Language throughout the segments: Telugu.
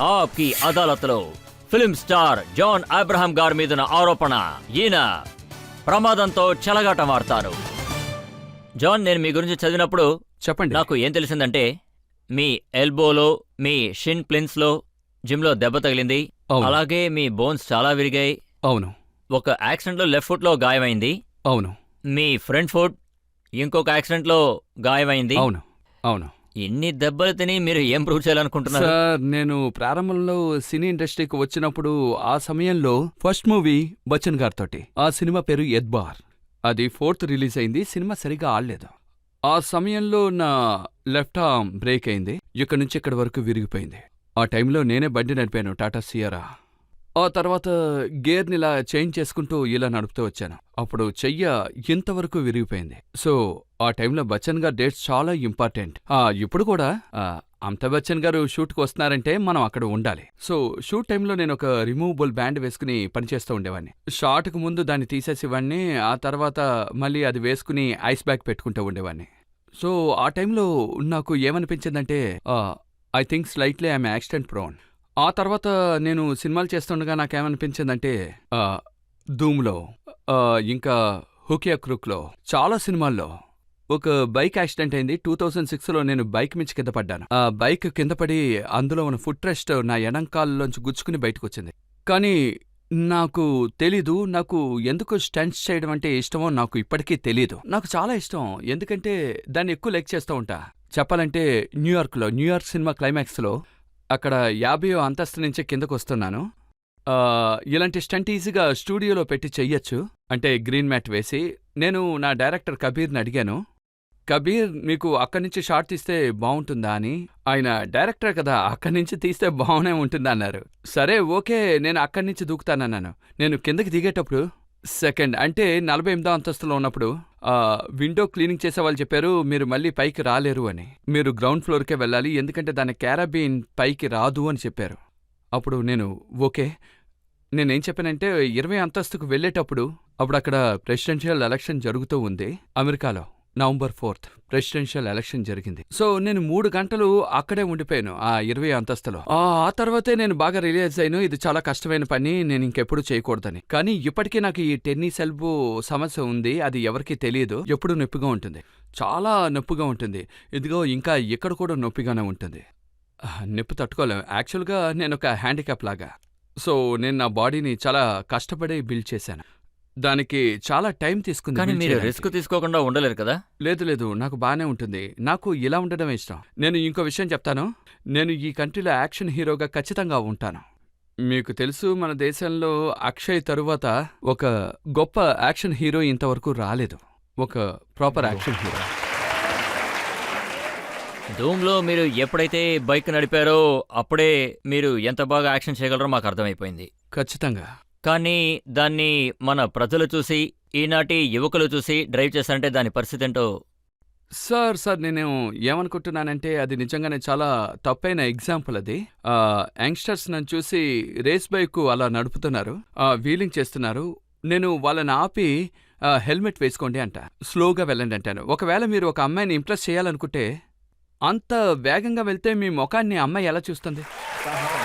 ఆప్కి అదాలత్లో ఫిల్మ్ స్టార్ జాన్ అబ్రహాం గారి మీదున్న ఆరోపణ. ఈయన ప్రమాదంతో చెలగాటమాడతారు. జాన్, నేను మీ గురించి చదివినప్పుడు చెప్పండి. నాకు ఏం తెలిసిందంటే మీ ఎల్బోలో, మీ షిన్ ప్లిన్స్లో జిమ్లో దెబ్బ తగిలింది. అలాగే మీ బోన్స్ చాలా విరిగాయి. అవును. ఒక యాక్సిడెంట్లో లెఫ్ట్ ఫుట్లో గాయమైంది. అవును. మీ ఫ్రంట్ ఫుట్ ఇంకొక యాక్సిడెంట్లో గాయమైంది. అవును. అవును. ఎన్ని దెబ్బలు తిని మీరు ఏం ప్రూవ్ చేయాలనుకుంటున్నారు? సార్, నేను ప్రారంభంలో సినీ ఇండస్ట్రీకి వచ్చినప్పుడు ఆ సమయంలో ఫస్ట్ మూవీ బచ్చన్ గారితోటి. ఆ సినిమా పేరు ఎద్బార్. అది 4th రిలీజ్ అయింది. సినిమా సరిగా ఆడలేదు. ఆ సమయంలో నా లెఫ్ట్ ఆర్మ్ బ్రేక్ అయింది. ఇక్కడి నుంచి ఇక్కడి వరకు విరిగిపోయింది. ఆ టైంలో నేనే బండి నడిపాను, టాటా సియరా. ఆ తర్వాత గేర్నిలా చేంజ్ చేసుకుంటూ ఇలా నడుపుతూ వచ్చాను. అప్పుడు చెయ్య ఇంతవరకు విరిగిపోయింది. సో ఆ టైంలో బచ్చన్ గారు డేట్స్ చాలా ఇంపార్టెంట్. ఇప్పుడు కూడా అమితాబ్ బచ్చన్ గారు షూట్కి వస్తున్నారంటే మనం అక్కడ ఉండాలి. సో షూట్ టైంలో నేను ఒక రిమూవబుల్ బ్యాండ్ వేసుకుని పనిచేస్తూ ఉండేవాడిని. షాట్కు ముందు దాన్ని తీసేసేవాడిని. ఆ తర్వాత మళ్ళీ అది వేసుకుని ఐస్ బ్యాగ్ పెట్టుకుంటూ ఉండేవాడిని. సో ఆ టైంలో నాకు ఏమనిపించిందంటే I think slightly I'm accident prone. ఆ తర్వాత నేను సినిమాలు చేస్తుండగా నాకేమనిపించిందంటే ధూమ్లో, ఇంకా హుకియా క్రూక్లో, చాలా సినిమాల్లో ఒక బైక్ యాక్సిడెంట్ అయింది. 2006లో నేను బైక్ మించి కింద పడ్డాను. ఆ బైక్ కింద పడి అందులో ఉన్న ఫుట్ రెస్ట్ నా ఎడంకాల్లోంచి గుచ్చుకుని బయటకు వచ్చింది. కానీ నాకు తెలీదు, నాకు ఎందుకు స్టంట్స్ చేయడం అంటే ఇష్టమో నాకు ఇప్పటికీ తెలీదు. నాకు చాలా ఇష్టం, ఎందుకంటే దాన్ని ఎక్కువ లైక్ చేస్తూ ఉంటా. చెప్పాలంటే న్యూయార్క్ సినిమా క్లైమాక్స్లో అక్కడ 50వ అంతస్తు నుంచి కిందకు వస్తున్నాను. ఇలాంటి స్టంట్ ఈజీగా స్టూడియోలో పెట్టి చెయ్యొచ్చు, అంటే గ్రీన్ మ్యాట్ వేసి. నేను నా డైరెక్టర్ కబీర్ని అడిగాను, కబీర్ మీకు అక్కడి నుంచి షాట్ తీస్తే బాగుంటుందా అని. ఆయన డైరెక్టర్ కదా, అక్కడి నుంచి తీస్తే బాగునే ఉంటుందా అన్నారు. సరే ఓకే, నేను అక్కడి నుంచి దూకుతానన్నాను. నేను కిందకి దిగేటప్పుడు సెకండ్ అంటే 48వ అంతస్తులో ఉన్నప్పుడు విండో క్లీనింగ్ చేసే వాళ్ళు చెప్పారు, మీరు మళ్ళీ పైకి రాలేరు అని. మీరు గ్రౌండ్ ఫ్లోర్కే వెళ్ళాలి, ఎందుకంటే దాని క్యారబీన్ పైకి రాదు అని చెప్పారు. అప్పుడు నేను ఓకే. నేనేం చెప్పానంటే 20 అంతస్తుకు వెళ్ళేటప్పుడు అప్పుడు అక్కడ ప్రెసిడెన్షియల్ ఎలక్షన్ జరుగుతూ ఉంది అమెరికాలో. నవంబర్ 4th ప్రెసిడెన్షియల్ ఎలక్షన్ జరిగింది. సో నేను 3 గంటలు అక్కడే ఉండిపోయాను ఆ 20 అంతస్తులో. ఆ తర్వాతే నేను బాగా రియలైజ్ అయ్యాను, ఇది చాలా కష్టమైన పని, నేను ఇంకెప్పుడు చేయకూడదని. కానీ ఇప్పటికీ నాకు ఈ టెన్నిస్ ఎల్బో సమస్య ఉంది. అది ఎవరికీ తెలియదు. ఎప్పుడు నొప్పిగా ఉంటుంది, చాలా నొప్పిగా ఉంటుంది. ఇదిగో ఇంకా ఇక్కడ కూడా నొప్పిగానే ఉంటుంది. నొప్పి తట్టుకోలేం. యాక్చువల్గా నేను ఒక హ్యాండిక్యాప్ లాగా. సో నేను నా బాడీని చాలా కష్టపడి బిల్డ్ చేశాను. దానికి చాలా టైం తీసుకుంది. కానీ మీరు రిస్క్ తీసుకోకుండా ఉండలేరు కదా? లేదు, నాకు బాగానే ఉంటుంది. నాకు ఇలా ఉండడం ఇష్టం. నేను ఇంకో విషయం చెప్తాను, నేను ఈ కంట్రీలో యాక్షన్ హీరోగా ఖచ్చితంగా ఉంటాను. మీకు తెలుసు, మన దేశంలో అక్షయ్ తరువాత ఒక గొప్ప యాక్షన్ హీరో ఇంతవరకు రాలేదు, ఒక ప్రాపర్ యాక్షన్ హీరో. ధూమ్లో మీరు ఎప్పుడైతే బైక్ నడిపారో అప్పుడే మీరు ఎంత బాగా యాక్షన్ చేయగలరో మాకు అర్థమైపోయింది. ఖచ్చితంగా. కానీ దాన్ని మన ప్రజలు చూసి, ఈనాటి యువకులు చూసి డ్రైవ్ చేస్తారంటే దాని పరిస్థితి ఏంటో. సార్ నేను ఏమనుకుంటున్నానంటే అది నిజంగానే చాలా తప్పైన ఎగ్జాంపుల్. అది యంగ్స్టర్స్ నన్ను చూసి రేస్ బైక్ అలా నడుపుతున్నారు, వీలింగ్ చేస్తున్నారు. నేను వాళ్ళని ఆపి హెల్మెట్ వేసుకోండి అంట, స్లోగా వెళ్ళండి అంటాను. ఒకవేళ మీరు ఒక అమ్మాయిని ఇంప్రెస్ చేయాలనుకుంటే అంత వేగంగా వెళ్తే మీ ముఖాన్ని అమ్మాయి ఎలా చూస్తుంది?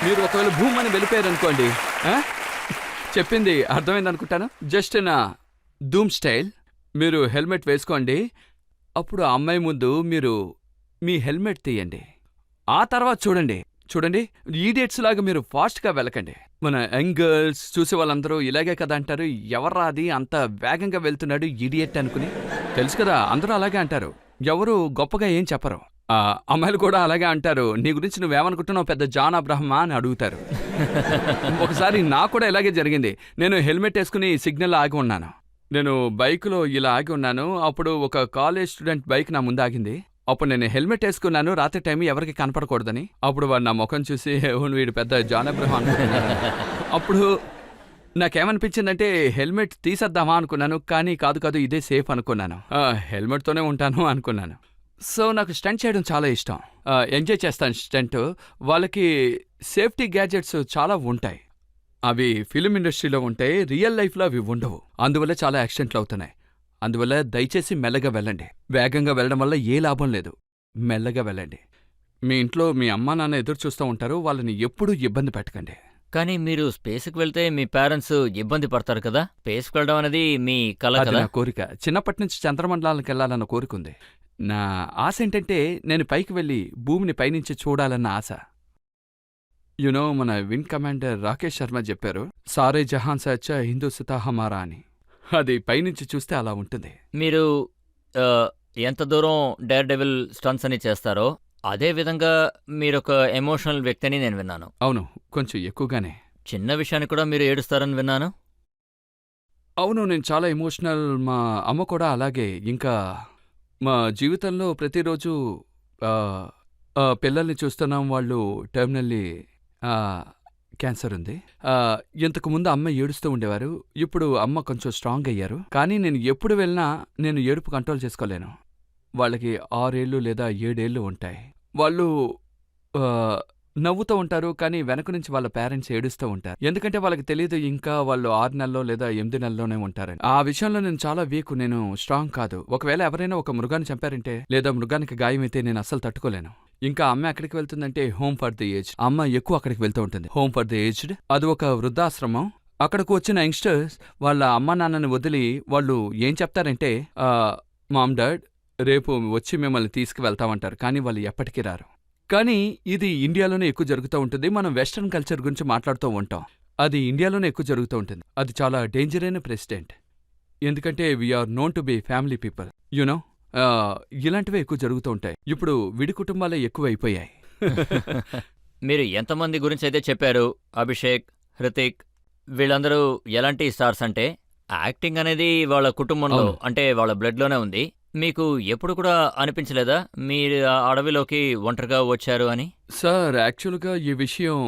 మీరు ఒకవేళ భూమని వెళ్ళిపోయారనుకోండి, చెప్పింది అర్థమైంది అనుకుంటాను. జస్ట్ నా ధూమ్ స్టైల్, మీరు హెల్మెట్ వేసుకోండి. అప్పుడు ఆ అమ్మాయి ముందు మీరు మీ హెల్మెట్ తీయండి. ఆ తర్వాత చూడండి ఈడియట్స్ లాగా మీరు ఫాస్ట్గా వెళ్ళకండి. మన యంగ్ గర్ల్స్ చూసే వాళ్ళందరూ ఇలాగే కదా అంటారు, ఎవర్రా అది అంత వేగంగా వెళ్తున్నాడు ఈడియట్ అనుకుని. తెలుసు కదా, అందరూ అలాగే అంటారు, ఎవరు గొప్పగా ఏం చెప్పరు. అమ్మాయిలు కూడా అలాగే అంటారు, నీ గురించి నువ్వేమనుకుంటున్నావు, పెద్ద జాన్ అబ్రహమా అని అడుగుతారు. ఒకసారి నాకు కూడా ఇలాగే జరిగింది. నేను హెల్మెట్ వేసుకుని సిగ్నల్ ఆగి ఉన్నాను. నేను బైక్లో ఇలా ఆగి ఉన్నాను. అప్పుడు ఒక కాలేజ్ స్టూడెంట్ బైక్ నా ముందు ఆగింది. అప్పుడు నేను హెల్మెట్ వేసుకున్నాను, రాత్రి టైం ఎవరికి కనపడకూడదని. అప్పుడు వాడు నా ముఖం చూసి వీడు పెద్ద జాన్ అబ్రహం అనుకుంటున్నాను. అప్పుడు నాకేమనిపించిందంటే హెల్మెట్ తీసేద్దామా అనుకున్నాను, కానీ కాదు ఇదే సేఫ్ అనుకున్నాను. హెల్మెట్తోనే ఉంటాను అనుకున్నాను. సో నాకు స్టంట్ చేయడం చాలా ఇష్టం, ఎంజాయ్ చేస్తాను స్టంట్. వాళ్ళకి సేఫ్టీ గ్యాడ్జెట్స్ చాలా ఉంటాయి, అవి ఫిలిం ఇండస్ట్రీలో ఉంటాయి, రియల్ లైఫ్లో అవి ఉండవు. అందువల్ల చాలా యాక్సిడెంట్లు అవుతున్నాయి. అందువల్ల దయచేసి మెల్లగా వెళ్ళండి. వేగంగా వెళ్ళడం వల్ల ఏ లాభం లేదు, మెల్లగా వెళ్ళండి. మీ ఇంట్లో మీ అమ్మా నాన్న ఎదురు చూస్తూ ఉంటారు, వాళ్ళని ఎప్పుడూ ఇబ్బంది పెట్టకండి. కానీ మీరు స్పేస్కి వెళ్తే మీ పేరెంట్స్ ఇబ్బంది పడతారు కదా. స్పేస్కి వెళ్ళడం అనేది మీ కల అది కదా. నా కోరిక. చిన్నప్పటి నుంచి చంద్రమండలానికి వెళ్ళాలన్న కోరిక ఉంది. నా ఆశ ఏంటంటే నేను పైకి వెళ్ళి భూమిని పైనుంచి చూడాలన్న ఆశ. మన వింగ్ కమాండర్ రాకేష్ శర్మ చెప్పారు, సారే జహాన్ సే అచ్చా హిందూస్థా హమారా అని. అది పైనుంచి చూస్తే అలా ఉంటుంది. మీరు ఆ, ఎంత దూరం డేర్ డెవిల్ స్టన్స్ అని చేస్తారో అదే విధంగా మీరొక ఎమోషనల్ వ్యక్తి అని నేను విన్నాను. అవును, కొంచెం ఎక్కువగానే. చిన్న విషయానికి కూడా మీరు ఏడుస్తారని విన్నాను. అవును, నేను చాలా ఎమోషనల్. మా అమ్మ కూడా అలాగే. ఇంకా మా జీవితంలో ప్రతిరోజు ఆ, పిల్లల్ని చూస్తున్నాం, వాళ్ళు టెర్మినల్లీ క్యాన్సర్ ఉంది. ఇంతకుముందు అమ్మ ఏడుస్తూ ఉండేవారు, ఇప్పుడు అమ్మ కొంచెం స్ట్రాంగ్ అయ్యారు. కానీ నేను ఎప్పుడు వెళ్ళినా నేను ఏడుపు కంట్రోల్ చేసుకోలేను. వాళ్ళకి 6 ఏళ్ళు లేదా 7 ఏళ్ళు ఉంటాయి. వాళ్ళు ఆ, నవ్వుతూ ఉంటారు, కానీ వెనక నుంచి వాళ్ళ పేరెంట్స్ ఏడుస్తూ ఉంటారు. ఎందుకంటే వాళ్ళకి తెలియదు ఇంకా వాళ్ళు 6 నెలల్లో లేదా 8 నెలల్లోనే ఉంటారని. ఆ విషయంలో నేను చాలా వీక్, నేను స్ట్రాంగ్ కాదు. ఒకవేళ ఎవరైనా ఒక మృగాన్ని చంపారంటే లేదా మృగానికి గాయమైతే నేను అస్సలు తట్టుకోలేను. ఇంకా అమ్మ ఎక్కడికి వెళ్తుందంటే హోమ్ ఫర్ ది ఏజ్డ్. అమ్మ ఎక్కువ అక్కడికి వెళ్తూ ఉంటుంది. హోమ్ ఫర్ ది ఏజ్డ్ అది ఒక వృద్ధాశ్రమం. అక్కడికి వచ్చిన యంగ్స్టర్స్ వాళ్ళ అమ్మ నాన్నని వదిలి వాళ్ళు ఏం చెప్తారంటే, మామ్ డాడ్ రేపు వచ్చి మిమ్మల్ని తీసుకువెళ్తామంటారు. కానీ వాళ్ళు ఎప్పటికీ రారు. కానీ ఇది ఇండియాలోనే ఎక్కువ జరుగుతూ ఉంటుంది. మనం వెస్ట్రన్ కల్చర్ గురించి మాట్లాడుతూ ఉంటాం, అది ఇండియాలోనే ఎక్కువ జరుగుతూ ఉంటుంది. అది చాలా డేంజర్ అయిన ప్రెసిడెంట్. ఎందుకంటే we are known to be family people. ఇలాంటివే ఎక్కువ జరుగుతూ ఉంటాయి. ఇప్పుడు విడి కుటుంబాలే ఎక్కువ అయిపోయాయి. మీరు ఎంతమంది గురించి అయితే చెప్పారు, అభిషేక్, హృతిక్, వీళ్ళందరూ ఎలాంటి స్టార్స్ అంటే యాక్టింగ్ అనేది వాళ్ళ కుటుంబంలో అవును. అంటే వాళ్ళ బ్లడ్లోనే ఉంది. మీకు ఎప్పుడు కూడా అనిపించలేదా మీరు ఆ అడవిలోకి ఒంటరిగా వచ్చారు అని? సార్, యాక్చువల్గా ఈ విషయం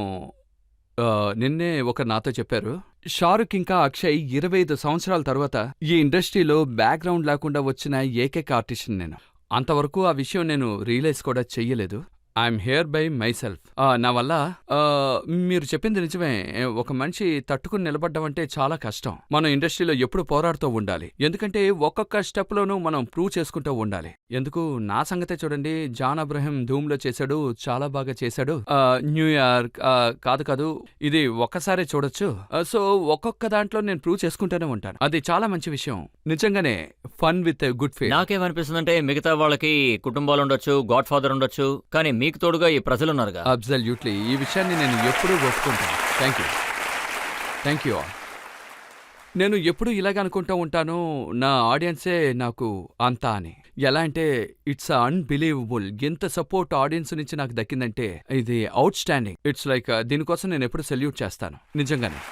నిన్నే ఒక నాతో చెప్పారు. షారుఖ్ ఇంకా అక్షయ్ 25 సంవత్సరాల తర్వాత ఈ ఇండస్ట్రీలో బ్యాక్గ్రౌండ్ లేకుండా వచ్చిన ఏకైక ఆర్టిస్ట్ నేను. అంతవరకు ఆ విషయం నేను రియలైజ్ కూడా చెయ్యలేదు. I'm here by my self. నా వల్ల మీరు చెప్పింది నిజమే. ఒక మనిషి తట్టుకుని నిలబడ్డం అంటే చాలా కష్టం. మనం ఇండస్ట్రీలో ఎప్పుడు పోరాడుతూ ఉండాలి. ఎందుకంటే ఒక్కొక్క స్టెప్లోనూ మనం ప్రూవ్ చేసుకుంటూ ఉండాలి. ఎందుకు నా సంగతే చూడండి, జాన్ అబ్రహం ధూమ్లో చేశాడు, చాలా బాగా చేశాడు. న్యూయార్క్ కాదు ఇది ఒక్కసారే చూడొచ్చు. సో ఒక్కొక్క దాంట్లో నేను ప్రూవ్ చేసుకుంటూనే ఉంటాను. అది చాలా మంచి విషయం. నిజంగానే ఫన్ విత్ గుడ్ ఫేస్. నాకేమనిపిస్తుందంటే మిగతా వాళ్ళకి కుటుంబాలు ఉండొచ్చు, గాడ్ ఫాదర్ ఉండొచ్చు, కానీ మీకు తోడుగా ఈ ప్రజలున్నారుగా. అబ్సల్యూట్లీ. ఈ విషయాన్ని నేను ఎప్పుడూ ఒప్పుకుంటాను. Thank you all. నేను ఎప్పుడూ ఇలాగ అనుకుంటూ ఉంటాను, నా ఆడియన్సే నాకు అంతా అని. ఎలా అంటే ఇట్స్ అన్బిలీవబుల్. ఎంత సపోర్ట్ ఆడియన్స్ నుంచి నాకు దక్కిందంటే ఇది అవుట్ స్టాండింగ్. ఇట్స్ లైక్ దీనికోసం నేను ఎప్పుడు సెల్యూట్ చేస్తాను నిజంగానే.